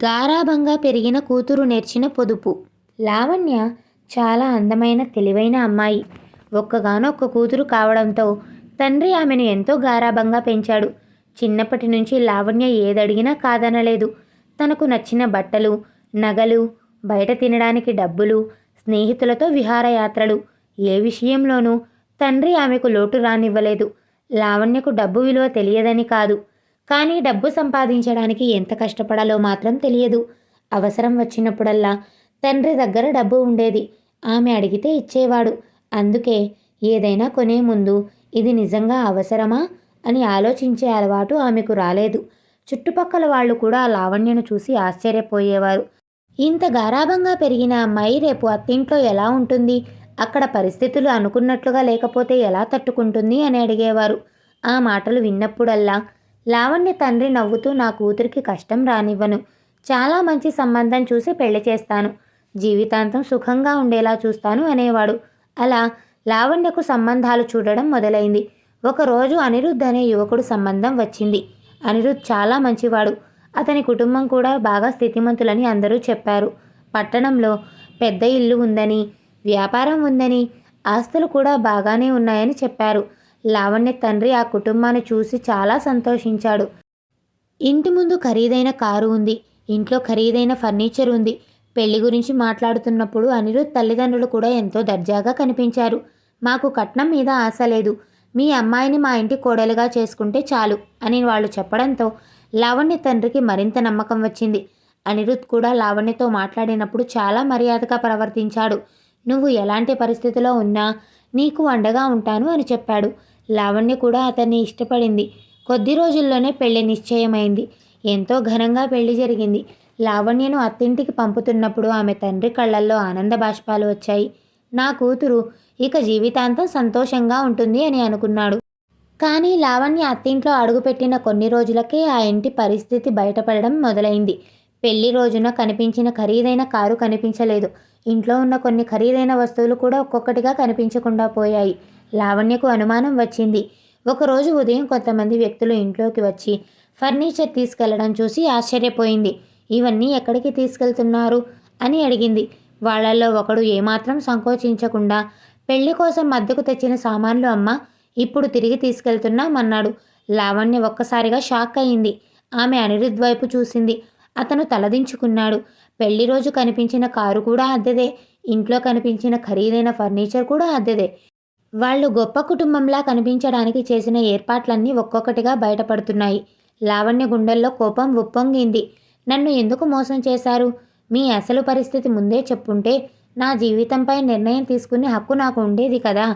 గారాబంగా పెరిగిన కూతురు నేర్చిన పొదుపు. లావణ్య చాలా అందమైన తెలివైన అమ్మాయి. ఒక్కగానొక్క కూతురు కావడంతో తండ్రి ఆమెను ఎంతో గారాబంగా పెంచాడు. చిన్నప్పటి నుంచి లావణ్య ఏదడిగినా కాదనలేదు. తనకు నచ్చిన బట్టలు, నగలు, బయట తినడానికి డబ్బులు, స్నేహితులతో విహారయాత్రలు, ఏ విషయంలోనూ తండ్రి ఆమెకు లోటు రానివ్వలేదు. లావణ్యకు డబ్బు విలువ తెలియదని కాదు, కానీ డబ్బు సంపాదించడానికి ఎంత కష్టపడాలో మాత్రం తెలియదు. అవసరం వచ్చినప్పుడల్లా తండ్రి దగ్గర డబ్బు ఉండేది. ఆమె అడిగితే ఇచ్చేవాడు. అందుకే ఏదైనా కొనే ముందు ఇది నిజంగా అవసరమా అని ఆలోచించే అలవాటు ఆమెకు రాలేదు. చుట్టుపక్కల వాళ్ళు కూడా లావణ్యను చూసి ఆశ్చర్యపోయేవారు. ఇంత గారాబంగా పెరిగిన అమ్మాయి రేపు అత్తింట్లో ఎలా ఉంటుంది, అక్కడ పరిస్థితులు అనుకున్నట్లుగా లేకపోతే ఎలా తట్టుకుంటుంది అని అడిగేవారు. ఆ మాటలు విన్నప్పుడల్లా లావణ్య తండ్రి నవ్వుతూ, నా కూతురికి కష్టం రానివ్వను, చాలా మంచి సంబంధం చూసి పెళ్లి చేస్తాను, జీవితాంతం సుఖంగా ఉండేలా చూస్తాను అనేవాడు. అలా లావణ్యకు సంబంధాలు చూడడం మొదలైంది. ఒకరోజు అనిరుద్ధ్ అనే యువకుడు సంబంధం వచ్చింది. అనిరుద్ధ్ చాలా మంచివాడు. అతని కుటుంబం కూడా బాగా స్థితిమంతులని అందరూ చెప్పారు. పట్టణంలో పెద్ద ఇల్లు ఉందని, వ్యాపారం ఉందని, ఆస్తులు కూడా బాగానే ఉన్నాయని చెప్పారు. లావణ్య తండ్రి ఆ కుటుంబాన్ని చూసి చాలా సంతోషించాడు. ఇంటి ముందు ఖరీదైన కారు ఉంది, ఇంట్లో ఖరీదైన ఫర్నిచర్ ఉంది. పెళ్లి గురించి మాట్లాడుతున్నప్పుడు అనిరుద్ధ్ తల్లిదండ్రులు కూడా ఎంతో దర్జాగా కనిపించారు. మాకు కట్నం మీద ఆశ లేదు, మీ అమ్మాయిని మా ఇంటి కోడలుగా చేసుకుంటే చాలు అని వాళ్ళు చెప్పడంతో లావణ్య తండ్రికి మరింత నమ్మకం వచ్చింది. అనిరుద్ధ్ కూడా లావణ్యతో మాట్లాడినప్పుడు చాలా మర్యాదగా ప్రవర్తించాడు. నువ్వు ఎలాంటి పరిస్థితిలో ఉన్నా నీకు అండగా ఉంటాను అని చెప్పాడు. లావణ్య కూడా అతన్ని ఇష్టపడింది. కొద్ది రోజుల్లోనే పెళ్లి నిశ్చయమైంది. ఎంతో ఘనంగా పెళ్లి జరిగింది. లావణ్యను అత్తింటికి పంపుతున్నప్పుడు ఆమె తండ్రి కళ్ళల్లో ఆనంద బాష్పాలు వచ్చాయి. నా కూతురు ఇక జీవితాంతం సంతోషంగా ఉంటుంది అని అనుకున్నాడు. కానీ లావణ్య అత్తింట్లో అడుగుపెట్టిన కొన్ని రోజులకే ఆ ఇంటి పరిస్థితి బయటపడడం మొదలైంది. పెళ్లి రోజున కనిపించిన ఖరీదైన కారు కనిపించలేదు. ఇంట్లో ఉన్న కొన్ని ఖరీదైన వస్తువులు కూడా ఒక్కొక్కటిగా కనిపించకుండా పోయాయి. లావణ్యకు అనుమానం వచ్చింది. ఒకరోజు ఉదయం కొంతమంది వ్యక్తులు ఇంట్లోకి వచ్చి ఫర్నిచర్ తీసుకెళ్లడం చూసి ఆశ్చర్యపోయింది. ఇవన్నీ ఎక్కడికి తీసుకెళ్తున్నారు అని అడిగింది. వాళ్లల్లో ఒకడు ఏమాత్రం సంకోచించకుండా, పెళ్లి కోసం అద్దెకు తెచ్చిన సామాన్లు అమ్మ, ఇప్పుడు తిరిగి తీసుకెళ్తున్నామన్నాడు. లావణ్య ఒక్కసారిగా షాక్ అయింది. ఆమె అనిరుద్ధ్ వైపు చూసింది. అతను తలదించుకున్నాడు. పెళ్లి రోజు కనిపించిన కారు కూడా అద్దెదే, ఇంట్లో కనిపించిన ఖరీదైన ఫర్నిచర్ కూడా అద్దెదే. వాళ్ళు గొప్ప కుటుంబంలా కనిపించడానికి చేసిన ఏర్పాట్లన్నీ ఒక్కొక్కటిగా బయటపడుతున్నాయి. లావణ్య గుండెల్లో కోపం ఉప్పొంగింది. నన్ను ఎందుకు మోసం చేశారు? మీ అసలు పరిస్థితి ముందే చెప్పుంటే నా జీవితంపై నిర్ణయం తీసుకునే హక్కు నాకు ఉండేది కదా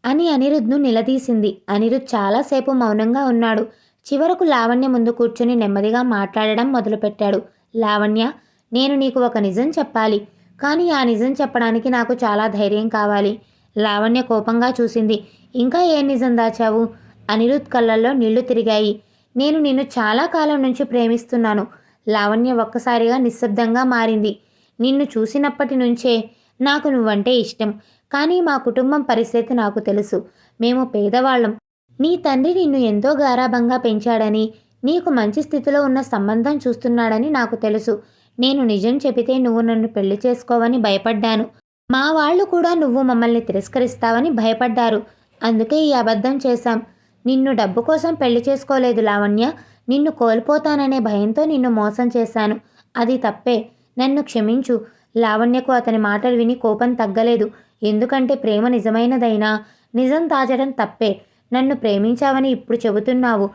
అని అనిరుద్ధ్ను నిలదీసింది. అనిరుద్ధ్ చాలాసేపు మౌనంగా ఉన్నాడు. చివరకు లావణ్య ముందు కూర్చుని నెమ్మదిగా మాట్లాడడం మొదలుపెట్టాడు. లావణ్య, నేను నీకు ఒక నిజం చెప్పాలి, కానీ ఆ నిజం చెప్పడానికి నాకు చాలా ధైర్యం కావాలి. లావణ్య కోపంగా చూసింది. ఇంకా ఏ నిజం దాచావు? అనిరుద్ధ్ కళ్ళల్లో నీళ్లు తిరిగాయి. నేను నిన్ను చాలా కాలం నుంచి ప్రేమిస్తున్నాను. లావణ్య ఒక్కసారిగా నిశ్శబ్దంగా మారింది. నిన్ను చూసినప్పటి నుంచే నాకు నువ్వంటే ఇష్టం, కానీ మా కుటుంబం పరిస్థితి నాకు తెలుసు. మేము పేదవాళ్ళం. నీ తండ్రి నిన్ను ఎంతో గారాబంగా పెంచాడని, నీకు మంచి స్థితిలో ఉన్న సంబంధం చూస్తున్నాడని నాకు తెలుసు. నేను నిజం చెబితే నువ్వు నన్ను పెళ్లి చేసుకోవని భయపడ్డాను. మా వాళ్ళు కూడా నువ్వు మమ్మల్ని తిరస్కరిస్తావని భయపడ్డారు. అందుకే ఈ అబద్ధం చేశాం. నిన్ను డబ్బు కోసం పెళ్లి చేసుకోలేదు లావణ్య. నిన్ను కోల్పోతాననే భయంతో నిన్ను మోసం చేశాను. అది తప్పే, నన్ను క్షమించు. లావణ్యకు అతని మాటలు విని కోపం తగ్గలేదు. ఎందుకంటే ప్రేమ నిజమైనదైనా నిజం దాచడం తప్పే. నన్ను ప్రేమించావని ఇప్పుడు చెబుతున్నావు,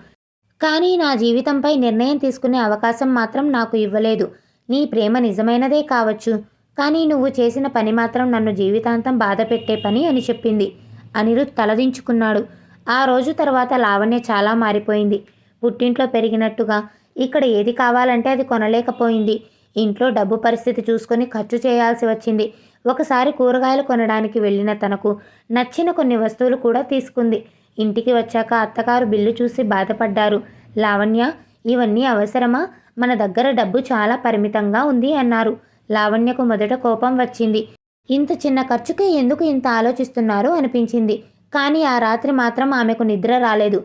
కానీ నా జీవితంపై నిర్ణయం తీసుకునే అవకాశం మాత్రం నాకు ఇవ్వలేదు. నీ ప్రేమ నిజమైనదే కావచ్చు, కానీ నువ్వు చేసిన పని మాత్రం నన్ను జీవితాంతం బాధ పెట్టే పని అని చెప్పింది. అనిరుద్ధ్ తలదించుకున్నాడు. ఆ రోజు తర్వాత లావణ్య చాలా మారిపోయింది. పుట్టింట్లో పెరిగినట్టుగా ఇక్కడ ఏది కావాలంటే అది కొనలేకపోయింది. ఇంట్లో డబ్బు పరిస్థితి చూసుకొని ఖర్చు చేయాల్సి వచ్చింది. ఒకసారి కూరగాయలు కొనడానికి వెళ్ళిన తనకు నచ్చిన కొన్ని వస్తువులు కూడా తీసుకుంది. ఇంటికి వచ్చాక అత్తగారు బిల్లు చూసి బాధపడ్డారు. లావణ్య, ఇవన్నీ అవసరమా? మన దగ్గర డబ్బు చాలా పరిమితంగా ఉంది అన్నారు. లావణ్యకు మొదట కోపం వచ్చింది. ఇంత చిన్న ఖర్చుకే ఎందుకు ఇంత ఆలోచిస్తున్నారు అనిపించింది. కానీ ఆ రాత్రి మాత్రం ఆమెకు నిద్ర రాలేదు.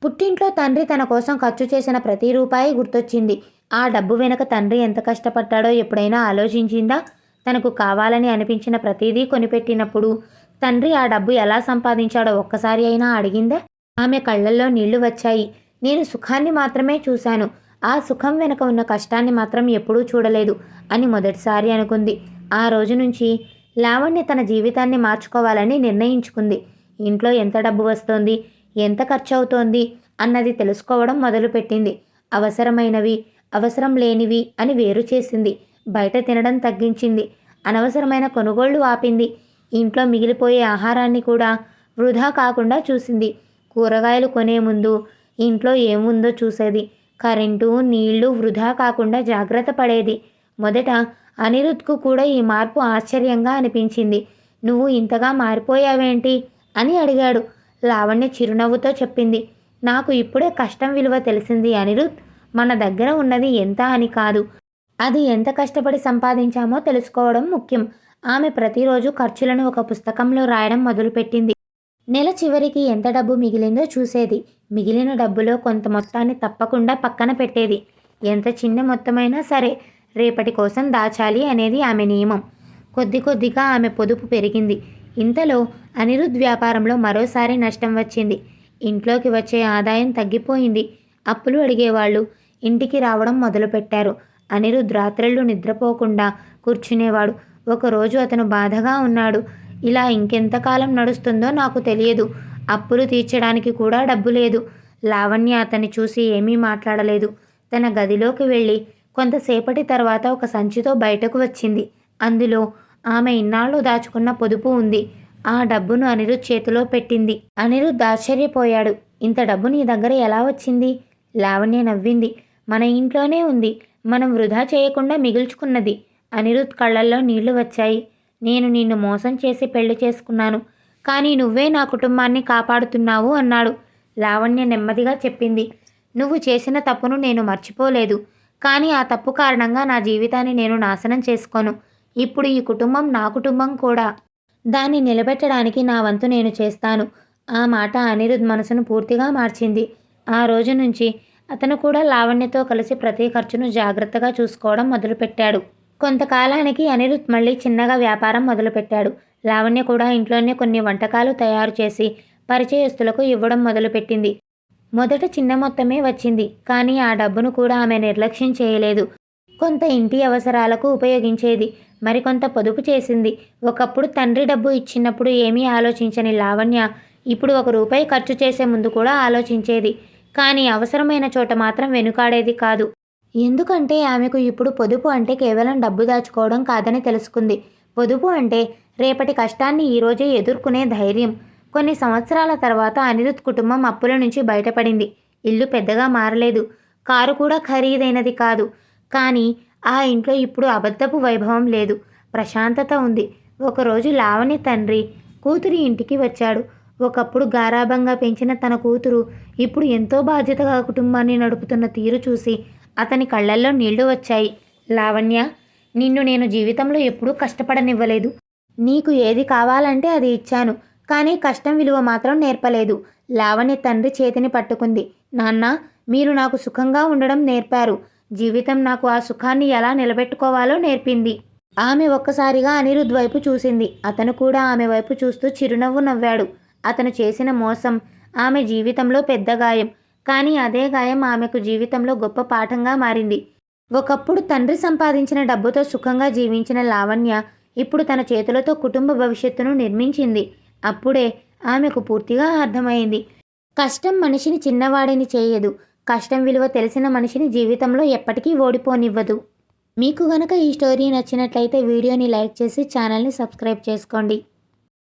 పుట్టింట్లో తండ్రి తన కోసం ఖర్చు చేసిన ప్రతి రూపాయి గుర్తొచ్చింది. ఆ డబ్బు వెనుక తండ్రి ఎంత కష్టపడ్డాడో ఎప్పుడైనా ఆలోచించిందా? తనకు కావాలని అనిపించిన ప్రతిదీ కొనిపెట్టినప్పుడు తండ్రి ఆ డబ్బు ఎలా సంపాదించాడో ఒక్కసారి అయినా అడిగిందా? ఆమె కళ్ళల్లో నీళ్లు వచ్చాయి. నేను సుఖాన్ని మాత్రమే చూశాను, ఆ సుఖం వెనుక ఉన్న కష్టాన్ని మాత్రం ఎప్పుడూ చూడలేదు అని మొదటిసారి అనుకుంది. ఆ రోజు నుంచి లావణ్య తన జీవితాన్ని మార్చుకోవాలని నిర్ణయించుకుంది. ఇంట్లో ఎంత డబ్బు వస్తోంది, ఎంత ఖర్చు అవుతోంది అన్నది తెలుసుకోవడం మొదలుపెట్టింది. అవసరమైనవి, అవసరం లేనివి అని వేరు చేసింది. బయట తినడం తగ్గించింది. అనవసరమైన కొనుగోళ్లు ఆపింది. ఇంట్లో మిగిలిపోయే ఆహారాన్ని కూడా వృధా కాకుండా చూసింది. కూరగాయలు కొనే ముందు ఇంట్లో ఏముందో చూసేది. కరెంటు, నీళ్లు వృధా కాకుండా జాగ్రత్త పడేది. మొదట అనిరుద్ధ్కు కూడా ఈ మార్పు ఆశ్చర్యంగా అనిపించింది. నువ్వు ఇంతగా మారిపోయావేంటి అని అడిగాడు. లావణ్య చిరునవ్వుతో చెప్పింది, నాకు ఇప్పుడే కష్టం విలువ తెలిసింది అనిరుద్. మన దగ్గర ఉన్నది ఎంత అని కాదు, అది ఎంత కష్టపడి సంపాదించామో తెలుసుకోవడం ముఖ్యం. ఆమె ప్రతిరోజు ఖర్చులను ఒక పుస్తకంలో రాయడం మొదలుపెట్టింది. నెల చివరికి ఎంత డబ్బు మిగిలిందో చూసేది. మిగిలిన డబ్బులో కొంత మొత్తాన్ని తప్పకుండా పక్కన పెట్టేది. ఎంత చిన్న మొత్తమైనా సరే రేపటి కోసం దాచాలి అనేది ఆమె నియమం. కొద్ది కొద్దిగా ఆమె పొదుపు పెరిగింది. ఇంతలో అనిరుద్ వ్యాపారంలో మరోసారి నష్టం వచ్చింది. ఇంట్లోకి వచ్చే ఆదాయం తగ్గిపోయింది. అప్పులు అడిగేవాళ్ళు ఇంటికి రావడం మొదలుపెట్టారు. అనిరుద్ రాత్రుళ్ళు నిద్రపోకుండా కూర్చునేవాడు. ఒకరోజు అతను బాధగా ఉన్నాడు. ఇలా ఇంకెంతకాలం నడుస్తుందో నాకు తెలియదు. అప్పులు తీర్చడానికి కూడా డబ్బు లేదు. లావణ్య అతన్ని చూసి ఏమీ మాట్లాడలేదు. తన గదిలోకి వెళ్ళి కొంతసేపటి తర్వాత ఒక సంచితో బయటకు వచ్చింది. అందులో ఆమె ఇన్నాళ్ళు దాచుకున్న పొదుపు ఉంది. ఆ డబ్బును అనిరుద్ చేతిలో పెట్టింది. అనిరుద్ ఆశ్చర్యపోయాడు. ఇంత డబ్బు నీ దగ్గర ఎలా వచ్చింది? లావణ్య నవ్వింది. మన ఇంట్లోనే ఉంది, మనం వృధా చేయకుండా మిగుల్చుకున్నది. అనిరుద్ కళ్ళల్లో నీళ్లు వచ్చాయి. నేను నిన్ను మోసం చేసి పెళ్లి చేసుకున్నాను, కానీ నువ్వే నా కుటుంబాన్ని కాపాడుతున్నావు అన్నాడు. లావణ్య నెమ్మదిగా చెప్పింది, నువ్వు చేసిన తప్పును నేను మర్చిపోలేదు, కానీ ఆ తప్పు కారణంగా నా జీవితాన్ని నేను నాశనం చేసుకోను. ఇప్పుడు ఈ కుటుంబం నా కుటుంబం కూడా. దాన్ని నిలబెట్టడానికి నా వంతు నేను చేస్తాను. ఆ మాట అనిరుద్ మనసును పూర్తిగా మార్చింది. ఆ రోజు నుంచి అతను కూడా లావణ్యతో కలిసి ప్రతి ఖర్చును జాగ్రత్తగా చూసుకోవడం మొదలుపెట్టాడు. కొంతకాలానికి అనిరుద్ మళ్ళీ చిన్నగా వ్యాపారం మొదలుపెట్టాడు. లావణ్య కూడా ఇంట్లోనే కొన్ని వంటకాలు తయారు చేసి పరిచయస్తులకు ఇవ్వడం మొదలుపెట్టింది. మొదట చిన్న మొత్తమే వచ్చింది, కానీ ఆ డబ్బును కూడా ఆమె నిర్లక్ష్యం చేయలేదు. కొంత ఇంటి అవసరాలకు ఉపయోగించేది, మరికొంత పొదుపు చేసింది. ఒకప్పుడు తండ్రి డబ్బు ఇచ్చినప్పుడు ఏమీ ఆలోచించని లావణ్య ఇప్పుడు ₹1 ఖర్చు చేసే ముందు కూడా ఆలోచించేది. కానీ అవసరమైన చోట మాత్రం వెనుకాడేది కాదు. ఎందుకంటే ఆమెకు ఇప్పుడు పొదుపు అంటే కేవలం డబ్బు దాచుకోవడం కాదని తెలుసుకుంది. పొదుపు అంటే రేపటి కష్టాన్ని ఈరోజే ఎదుర్కొనే ధైర్యం. కొన్ని సంవత్సరాల తర్వాత అనిరుద్ కుటుంబం అప్పుల నుంచి బయటపడింది. ఇల్లు పెద్దగా మారలేదు, కారు కూడా ఖరీదైనది కాదు. కానీ ఆ ఇంట్లో ఇప్పుడు అబద్ధపు వైభవం లేదు, ప్రశాంతత ఉంది. ఒకరోజు లావణ్య తండ్రి కూతురి ఇంటికి వచ్చాడు. ఒకప్పుడు గారాబంగా పెంచిన తన కూతురు ఇప్పుడు ఎంతో బాధ్యతగా కుటుంబాన్ని నడుపుతున్న తీరు చూసి అతని కళ్ళల్లో నీళ్లు వచ్చాయి. లావణ్య, నిన్ను నేను జీవితంలో ఎప్పుడూ కష్టపడనివ్వలేదు. నీకు ఏది కావాలంటే అది ఇచ్చాను, కానీ కష్టం విలువ మాత్రం నేర్పలేదు. లావణ్య తండ్రి చేతిని పట్టుకుంది. నాన్న, మీరు నాకు సుఖంగా ఉండడం నేర్పారు. జీవితం నాకు ఆ సుఖాన్ని ఎలా నిలబెట్టుకోవాలో నేర్పింది. ఆమె ఒక్కసారిగా అనిరుద్ వైపు చూసింది. అతను కూడా ఆమె వైపు చూస్తూ చిరునవ్వు నవ్వాడు. అతను చేసిన మోసం ఆమె జీవితంలో పెద్ద గాయం, కానీ అదే గాయం ఆమెకు జీవితంలో గొప్ప పాఠంగా మారింది. ఒకప్పుడు తండ్రి సంపాదించిన డబ్బుతో సుఖంగా జీవించిన లావణ్య ఇప్పుడు తన చేతులతో కుటుంబ భవిష్యత్తును నిర్మించింది. అప్పుడే ఆమెకు పూర్తిగా అర్థమైంది, కష్టం మనిషిని చిన్నవాడిని చేయదు, కష్టం విలువ తెలిసిన మనిషిని జీవితంలో ఎప్పటికీ ఓడిపోనివ్వదు. మీకు గనక ఈ స్టోరీ నచ్చినట్లయితే వీడియోని లైక్ చేసి ఛానల్ని సబ్స్క్రైబ్ చేసుకోండి.